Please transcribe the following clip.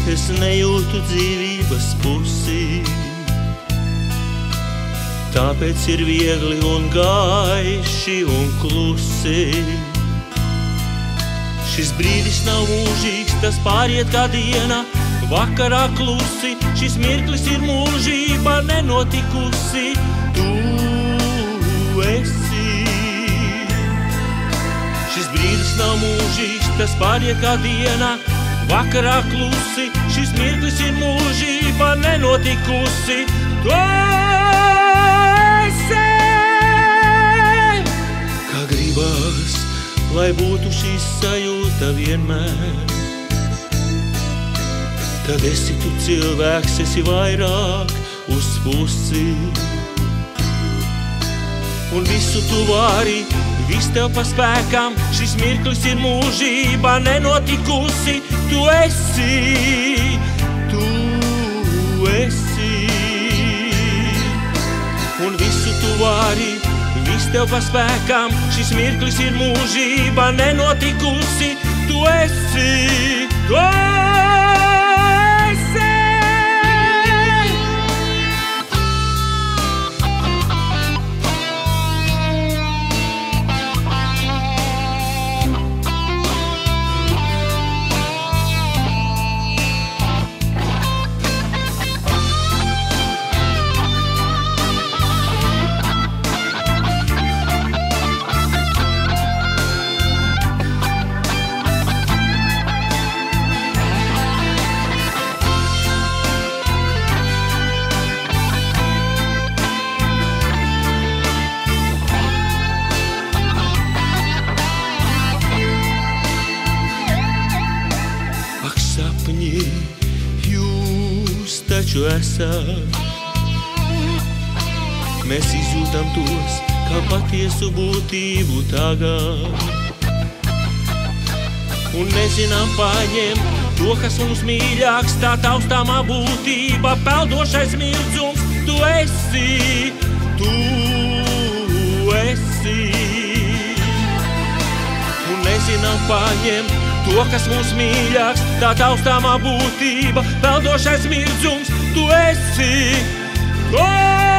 es nejūtu dzīvības pusi. Tāpēc ir viegli un gaiši un klusi. Šis brīdis nav mūžīgs, tas pāriet kā diena, vakarā klusi. Šis mirklis ir mūžība nenotikusi, tu esi. Šis brīdis nav mūžīgs, tas pāriet kā diena, vakarā klusi. Šis mirklis ir mūžība nenotikusi, tu esi. Kā gribas, lai būtu šī sajūta vienmēr, tad esi tu cilvēks, esi vairāk uz pusi. Un visu tu vari, viss tev pa spēkam, šis mirklis ir mūžība nenotikusi, tu esi, tu esi. Un visu tu vari, viss tev pa spēkam, šis mirklis ir mūžība nenotikusi, tu esi, tu esi. Jūs taču esat, mēs izjūtam tos kā patiesu būtību tagad. Un nezinām paņemt to, kas mums mīļāks, tā taustāmā būtība, peldošais mildzums, tu esi, tu esi. Un nezinām paņemt to, kas mums mīļāks, tā taustāmā būtība, peldošais mildzums, tu esi, tu esi.